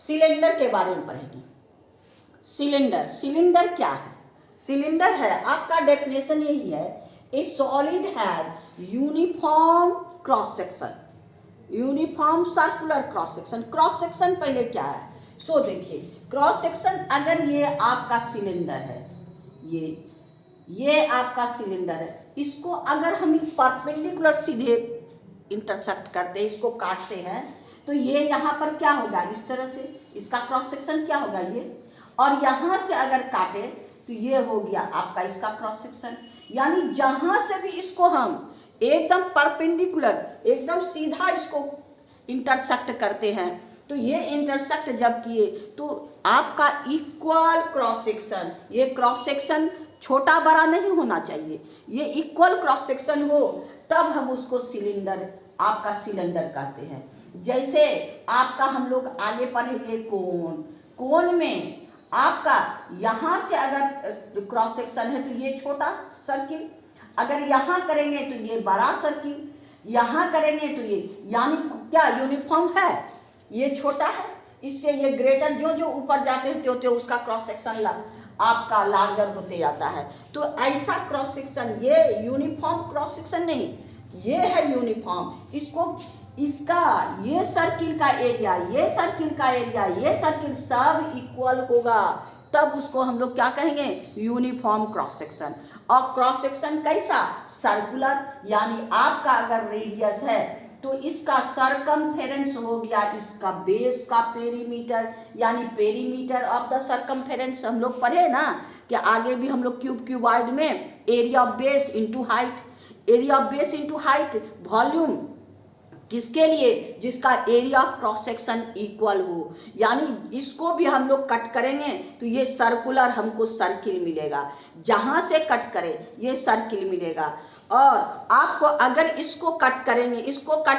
Cylinder के बारे में पढ़ेंगे। सिलेंडर क्या है? सिलेंडर है, आपका डेफिनेशन यही है, ए solid have uniform cross section, uniform circular cross section. Cross section पहले क्या है? सो देखिए, क्रॉस सेक्शन अगर ये आपका सिलेंडर है, ये आपका सिलेंडर है, इसको अगर हम परपेंडिकुलर सीधे इंटरसेक्ट करते हैं, इसको काटते हैं, तो ये यहाँ पर क्या होगा, इस तरह से इसका क्रॉस सेक्शन क्या होगा ये, और यहाँ से अगर काटे तो ये हो गया आपका इसका क्रॉस सेक्शन। यानी जहाँ से भी इसको हम एकदम परपेंडिकुलर, एकदम सीधा इसको इंटरसेक्ट करते हैं, तो ये इंटरसेक्ट जब किए तो आपका इक्वल क्रॉस सेक्शन, ये क्रॉस सेक्शन छोटा बड़ा नहीं होना चाहिए, ये इक्वल क्रॉस सेक्शन हो, तब हम उसको सिलेंडर, आपका सिलेंडर कहते हैं। जैसे आपका हम लोग आगे पढ़ेंगे कोन में आपका यहाँ से अगर क्रॉस सेक्शन है तो ये छोटा सर्किल, अगर यहाँ करेंगे तो ये बड़ा सर्किल, यहाँ करेंगे तो ये, यानी क्या यूनिफॉर्म है, ये छोटा है, इससे ये ग्रेटर, जो जो ऊपर जाते हैं त्यों त्यों उसका क्रॉस सेक्शन आपका लार्जर होते जाता है। तो ऐसा क्रॉस सेक्शन, ये यूनिफॉर्म क्रॉस सेक्शन नहीं, ये है यूनिफॉर्म। इसको इसका ये सर्किल का एरिया, ये सर्किल का एरिया, ये सर्किल सब इक्वल होगा, तब उसको हम लोग क्या कहेंगे, यूनिफॉर्म क्रॉस सेक्शन। और क्रॉस सेक्शन कैसा, सर्कुलर, यानी आपका अगर रेडियस है तो इसका सरकमफेरेंस हो गया इसका बेस का पेरीमीटर, यानी पेरीमीटर ऑफ द सरकमफेरेंस। हम लोग पढ़े ना कि आगे भी हम लोग क्यूबॉइड में area of base into height, area of base into height, volume किसके लिए, जिसका area of cross section equal हो। यानी इसको भी हम लोग कट करेंगे तो ये सर्कुलर हमको सर्किल मिलेगा, जहाँ से कट करें ये सर्किल मिलेगा। और आपको अगर इसको कट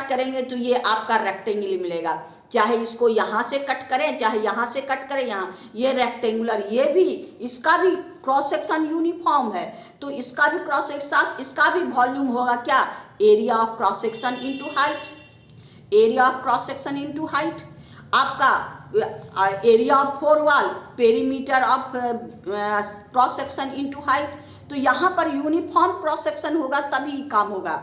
करेंगे तो ये आपका रेक्टेंगल मिलेगा, चाहे इसको यहाँ से कट करें चाहे यहाँ से कट करें, यहाँ ये रेक्टेंगुलर, ये भी इसका भी क्रॉस सेक्शन यूनिफॉर्म है, तो इसका भी क्रॉस सेक्शन, इसका भी वॉल्यूम होगा क्या, area of cross section into height, area of cross section into height. आपका area of four wall, perimeter of cross section into height. तो यहाँ पर यूनिफॉर्म क्रॉस सेक्शन होगा तभी काम होगा।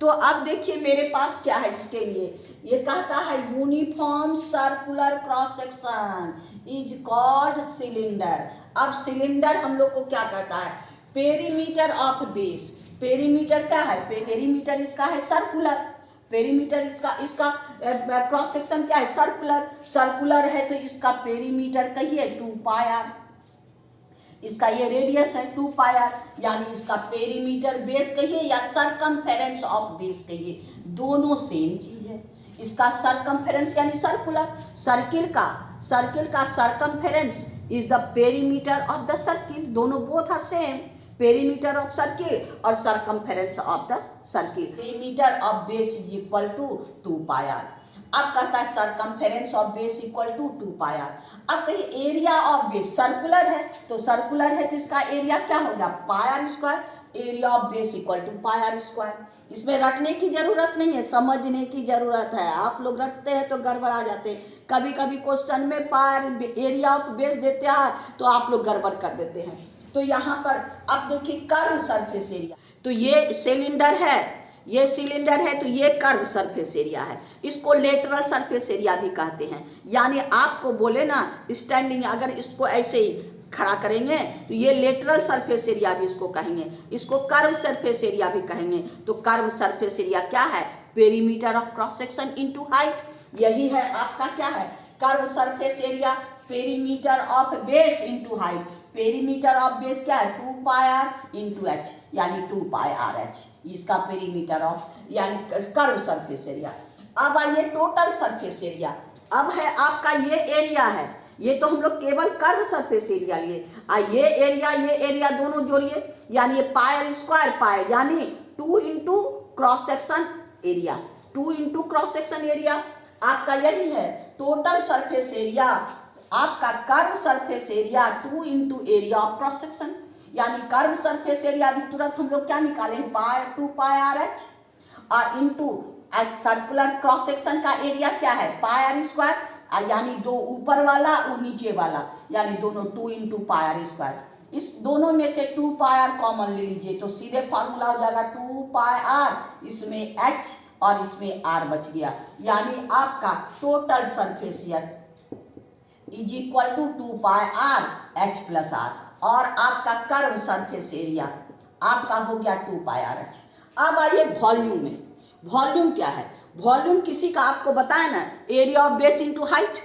तो अब देखिए मेरे पास क्या है इसके लिए, ये कहता है uniform circular cross section is called cylinder. अब सिलेंडर हम लोग को क्या कहता है, पेरीमीटर ऑफ बेस, पेरीमीटर क्या है, पेरीमीटर इसका है सर्कुलर, पेरीमीटर इसका क्रॉस सेक्शन क्या है, सर्कुलर है, तो इसका पेरीमीटर कहिए 2 पाई आर, इसका ये रेडियस है 2 पाई आर, यानी इसका पेरीमीटर बेस कहिए या सरकमफेरेंस ऑफ बेस कहिए, दोनों सेम चीज है। इसका सरकमफेरेंस यानी सर्कुलर, सर्किल का circumference is the perimeter of the circle, दोनों both are same, perimeter of circle और circumference of the circle. Perimeter of base is equal to 2 pi R. अब कहता है circumference of base equal to 2 pi R. अब कहीं area of base, circular है तो इसका एरिया क्या होगा, pi are square, area of base equal to pi are square. इसमें रटने की जरूरत नहीं है, समझने की जरूरत है। आप लोग रटते हैं तो गड़बड़ आ जाते हैं, कभी कभी क्वेश्चन में पाई एरिया ऑफ बेस देते हैं तो आप लोग गड़बड़ कर देते हैं। तो यहाँ पर अब देखिए कर्व सरफेस एरिया, तो ये सिलेंडर है, ये सिलेंडर है तो ये कर्व सरफेस एरिया है, इसको लेटरल सरफेस एरिया भी कहते हैं। यानी आपको बोले ना स्टैंडिंग, अगर इसको ऐसे ही खड़ा करेंगे तो ये लेटरल सरफेस एरिया भी इसको कहेंगे, इसको कर्व सरफेस एरिया भी कहेंगे। तो कर्व सरफेस एरिया क्या है, perimeter of cross section into height, यही है आपका क्या है, curve surface area, perimeter of base into height. Perimeter of base क्या है, 2 पाई आर इंटू एच, यानी 2 पाई आर एच, इसका पेरीमीटर ऑफ यानी कर्व सरफेस एरिया। अब आइए टोटल सरफेस एरिया। अब है आपका ये एरिया है, ये तो हम लोग केवल कर्व सरफेस एरिया लिए, ये एरिया दोनों जोड़िए, यानी ये पाई आर स्क्वायर पाई, यानी 2 into cross section area, 2 into cross section area आपका यही है टोटल सरफेस एरिया। आपका curve surface area 2 into area of cross section, यानी कर्व सरफेस एरिया भी तुरंत हम लोग क्या निकाले, 2 पाई आर एच, और इंटू सर्कुलर क्रॉस सेक्शन का एरिया क्या है, पाई आर स्क्वायर, यानी 2 ऊपर वाला और नीचे वाला, यानी दोनों 2 इंटू पाई आर स्क्वायर। इस दोनों में से 2 पाई आर कॉमन ले लीजिए तो सीधे फार्मूला हो जाएगा 2 पाई आर, इसमें h और इसमें r बच गया, यानी आपका total surface area is equal to 2 pi r h plus r, और आपका कर्व सरफेस एरिया आपका हो गया 2 पाई आर h। अब आइए वॉल्यूम में। वॉल्यूम क्या है? वॉल्यूम किसी का आपको बताया ना, area of base into height.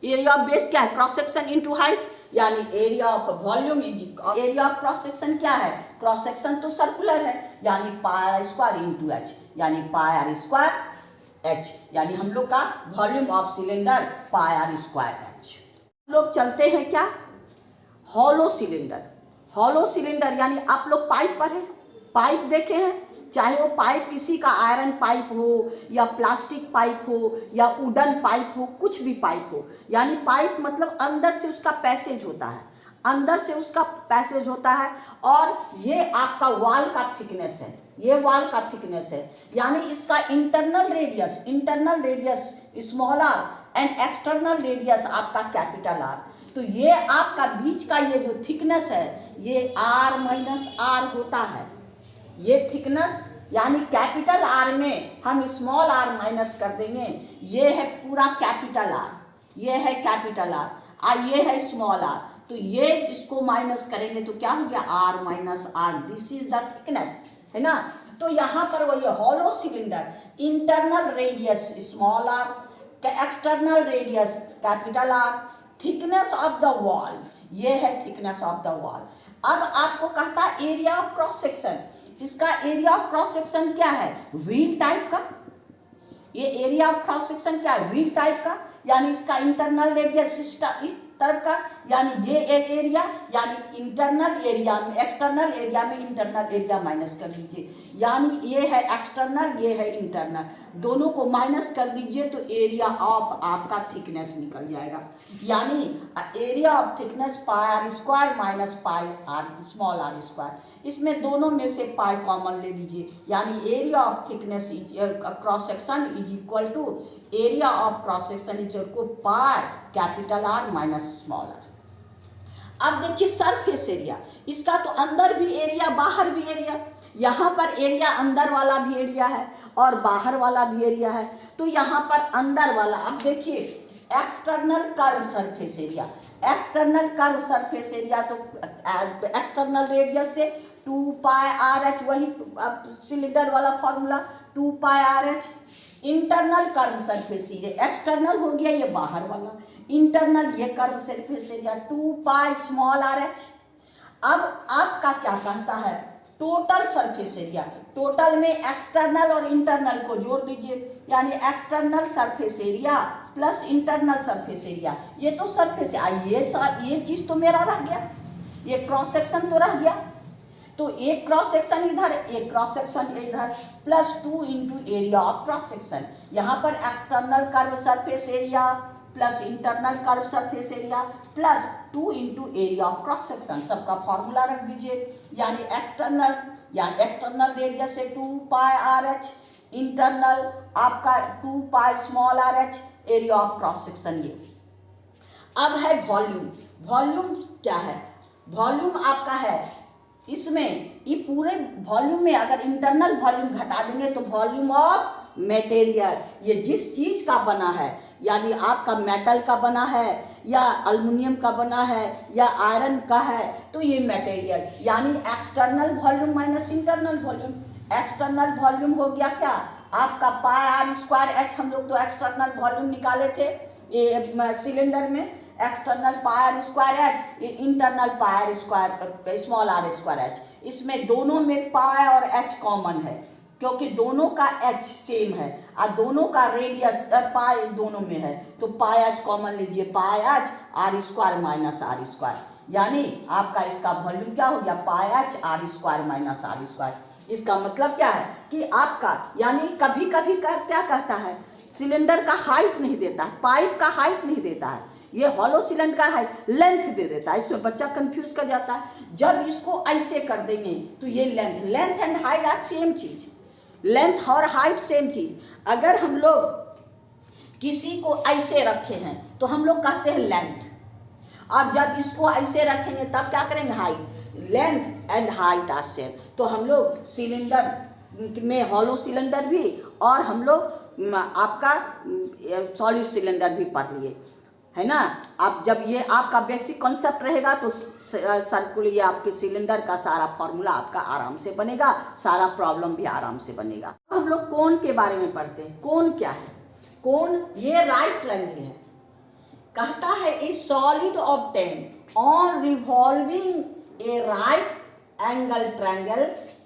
Area of base क्या है? क्रॉस सेक्शन इंटू हाइट, यानी area of volume is area of cross section क्या है? क्रॉस सेक्शन तो सर्कुलर है, यानी pi are square into h, यानी पाई आर स्क्वायर एच, यानी हम लोग का volume of cylinder pi are square h. लोग चलते हैं क्या? Hollow cylinder. हॉलो सिलेंडर यानी आप लोग पाइप पढ़े, पाइप देखे हैं, चाहे वो पाइप किसी का आयरन पाइप हो या प्लास्टिक पाइप हो या वुडन पाइप हो, कुछ भी पाइप हो, यानी पाइप मतलब अंदर से उसका पैसेज होता है, अंदर से उसका पैसेज होता है, और ये आपका वॉल का थिकनेस है, ये वॉल का थिकनेस है, यानी इसका internal radius small r and external radius आपका कैपिटल आर। तो ये आपका बीच का ये जो थिकनेस है ये r माइनस आर होता है। ये थिकनेस यानी कैपिटल आर में हम स्मॉल आर माइनस कर देंगे, ये है पूरा कैपिटल आर, ये है कैपिटल आर, ये है स्मॉल आर, तो ये इसको माइनस करेंगे तो क्या हो गया? r minus r, this is the thickness, है ना। तो यहाँ पर वो ये hollow cylinder, internal radius small r, external radius capital r, thickness of the wall, ये है थिकनेस ऑफ द वॉल। अब आपको कहता है एरिया ऑफ क्रॉस सेक्शन, इसका एरिया ऑफ क्रॉस सेक्शन क्या है? व्हील टाइप का, ये एरिया ऑफ क्रॉस सेक्शन क्या है? व्हील टाइप का, यानी इसका इंटरनल रेडियस इस तरफ का, यानी ये एरिया, यानी इंटरनल एरिया में एक्सटर्नल एरिया में इंटरनल एरिया माइनस कर दीजिए, यानी ये है एक्सटर्नल, ये है इंटरनल, दोनों को माइनस कर दीजिए तो एरिया ऑफ आपका थिकनेस निकल जाएगा, यानी area of thickness pi are square minus pi r small r square. इसमें दोनों में से पाई कॉमन ले लीजिए, यानी area of thickness cross section is equal to area of cross section is equal to pi capital r minus small r. अब देखिए surface area, इसका तो अंदर भी एरिया बाहर भी एरिया, यहाँ पर एरिया अंदर वाला भी एरिया है और बाहर वाला भी एरिया है, तो यहाँ पर अंदर वाला, अब देखिए external curve surface area, external curve surface area, तो एक्सटर्नल रेडियस से 2 पाई आर एच, वही सिलेंडर वाला formula 2 pi R H. Internal curve surface area, external हो गया ये बाहर वाला, इंटरनल ये curve surface area 2 pi small R H. अब आपका क्या कहता है? टोटल सरफेस एरिया, टोटल में एक्सटर्नल और इंटरनल को जोड़ दीजिए, यानी external surface area plus internal surface area, ये तो सरफेस है, ये चीज तो मेरा रह गया, ये क्रॉस सेक्शन तो रह गया, तो एक क्रॉस सेक्शन इधर, एक क्रॉस सेक्शन इधर, plus 2 into area of cross section, यहाँ पर external curve surface area plus internal curve surface area plus 2 into area of cross section, सबका फॉर्मूला रख दीजिए, यानी एक्सटर्नल रेडियस से 2 पाई आर एच, इंटरनल आपका 2 pi small R H, area of cross section ये। अब है वॉल्यूम। वॉल्यूम क्या है? वॉल्यूम आपका है, इसमें ये पूरे वॉल्यूम में अगर इंटरनल वॉल्यूम घटा देंगे तो वॉल्यूम ऑफ मटेरियल, ये जिस चीज का बना है, यानी आपका मेटल का बना है या एल्युमिनियम का बना है या आयरन का है, तो ये मटेरियल, यानी external volume minus internal volume. External volume हो गया क्या? आपका पाई आर स्क्वायर एच, हम लोग तो एक्सटर्नल वॉल्यूम निकाले थे ये सिलेंडर में, external pi are square h, internal pi are square small r square h. इसमें दोनों में पाई और एच कॉमन है, क्योंकि दोनों का एच सेम है और दोनों का रेडियस पाई दोनों में है, तो पाई एच कॉमन लीजिए, pi H R square minus R square, यानी आपका इसका वॉल्यूम क्या हो गया? Pi H R square minus R square. इसका मतलब क्या है कि आपका, यानी कभी कभी क्या कहता है, सिलेंडर का हाइट नहीं देता है, पाइप का हाइट नहीं देता है, ये हॉलो सिलेंडर का हाइट लेंथ दे देता है। इसमें बच्चा कंफ्यूज कर जाता है, जब इसको ऐसे कर देंगे तो ये length and height are same चीज, लेंथ और हाइट सेम चीज। अगर हम लोग किसी को ऐसे रखे हैं तो हम लोग कहते हैं लेंथ, और जब इसको ऐसे रखेंगे तब क्या करेंगे, height. Length and height are same. तो हम लोग सिलेंडर में हॉलो सिलेंडर भी और हम लोग आपका सॉलिड सिलेंडर भी पढ़ लिए, है ना। आप जब ये आपका बेसिक कॉन्सेप्ट रहेगा तो सर्कुलर ये आपके सिलेंडर का सारा फॉर्मूला आपका आराम से बनेगा, सारा प्रॉब्लम भी आराम से बनेगा। हम लोग कोण के बारे में पढ़ते हैं। कोण क्या है? कोण ये राइट ट्रायंगल है। कहता है ए solid obtain on revolving A right angle triangle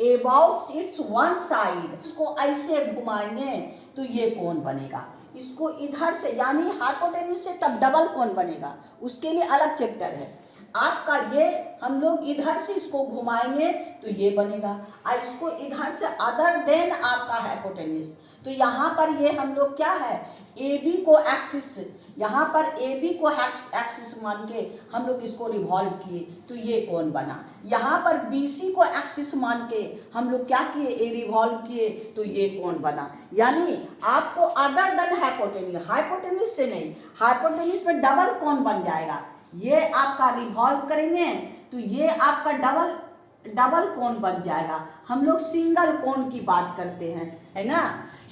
about it's one side. इसको ऐसे घुमाएंगे तो ये कोण बनेगा। इसको इधर से यानी हाइपोटेन्यूज से तब डबल कोण बनेगा, उसके लिए अलग चैप्टर है आपका। ये हम लोग इधर से इसको घुमाएंगे तो ये बनेगा, और इसको इधर से अदर देन आपका हाइपोटेन्यूज। तो यहाँ पर ये हम लोग क्या है, ए बी को एक्सिस, यहाँ पर ए बी को एक्सिस मान के हम लोग इसको रिवॉल्व किए तो ये कोण बना। यहाँ पर बी सी को एक्सिस मान के हम लोग क्या किए, ए रिवॉल्व किए तो ये कोण बना। यानी आपको अदर देन हाइपोटेन्यूज, हाइपोटेन्यूज से नहीं, हाइपोटेन्यूज में डबल कोण बन जाएगा। ये आपका रिवॉल्व करेंगे तो ये आपका डबल कोण बन जाएगा। हम लोग सिंगल कोण की बात करते हैं, है ना,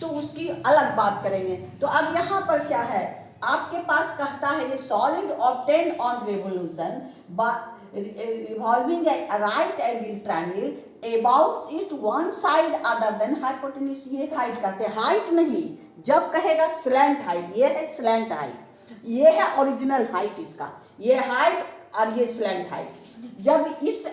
तो उसकी अलग बात करेंगे। तो अब यहाँ पर क्या है, आपके पास कहता है ये solid obtain on revolution revolving A right angle triangle about it one side other than hypotenuse. ये हाइट करते हैं, हाइट नहीं, जब कहेगा स्लैंट हाइट, ये है स्लैंट हाइट, ये है ओरिजिनल हाइट इसका, ये हाइट और ये स्लैंट हाइट। जब इस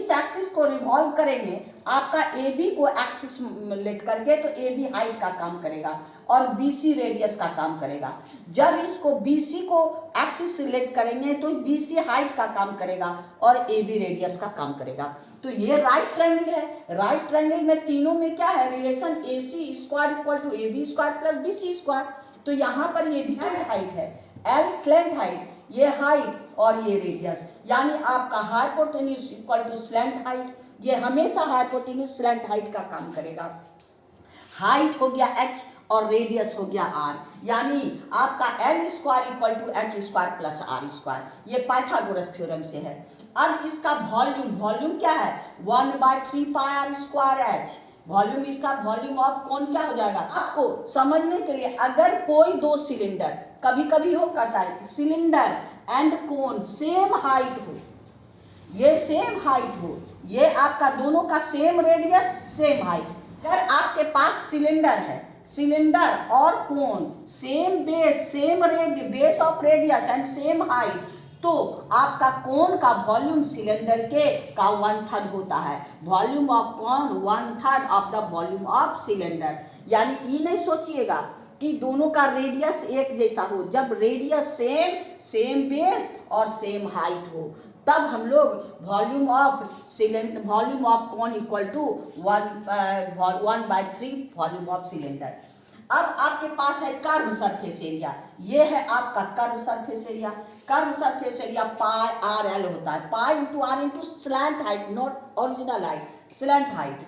एक्सिस को रिवॉल्व करेंगे आपका ए बी को एक्सिस लेट करके तो ए बी हाइट का काम करेगा और बी सी रेडियस का काम करेगा। जब इसको बी सी को एक्सिस लेट करेंगे तो बी सी हाइट का काम करेगा और ए बी रेडियस का काम करेगा। तो ये राइट ट्रायंगल है। राइट ट्रायंगल में तीनों में क्या है, relation A C square equal to A B square plus B C square. तो यहाँ पर ये भी हाइट है, एल स्लैंट हाइट, ये हाइट और ये रेडियस, यानी आपका hypotenuse equal to slant height. ये हमेशा हाइपोटेन्यूज स्लैंट हाइट का काम करेगा। हाइट हो गया h और रेडियस हो गया r, यानी आपका L square equal to H square plus R square. ये पाइथागोरस थ्योरम से है। अब इसका वॉल्यूम क्या है, 1/3 pi are square H. Volume इसका वॉल्यूम ऑफ कोण क्या हो जाएगा, आपको समझने के लिए, अगर कोई दो सिलेंडर, कभी कभी हो कहता है सिलेंडर एंड कोण सेम हाइट हो, ये सेम हाइट हो, ये आपका दोनों का सेम रेडियस सेम हाइट। अगर आपके पास सिलेंडर है, सिलेंडर और कोण same base of radius and same height, तो आपका कोण का वॉल्यूम सिलेंडर के का 1/3 होता है। वॉल्यूम ऑफ कोण 1/3 of the volume of cylinder. यानी ये नहीं सोचिएगा कि दोनों का रेडियस एक जैसा हो, जब रेडियस सेम बेस और सेम हाइट हो तब हम लोग volume of cone equal to 1/3 volume of cylinder. अब आपके पास है कर्व सरफेस एरिया, ये है आपका curve surface area. Curve surface area pi R L होता है, pi into R into slant height, not original height, slant height.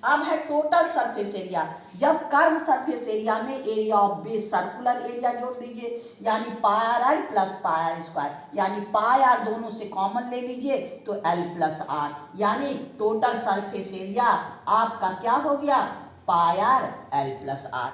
अब है टोटल सरफेस एरिया। जब कर्व सरफेस एरिया में area of base circular area जोड़ दीजिए, यानी pi R L plus pi are square, यानी पाई आर दोनों से कॉमन ले लीजिए तो एल प्लस आर, यानी टोटल सरफेस एरिया आपका क्या हो गया, पाई आर एल प्लस आर।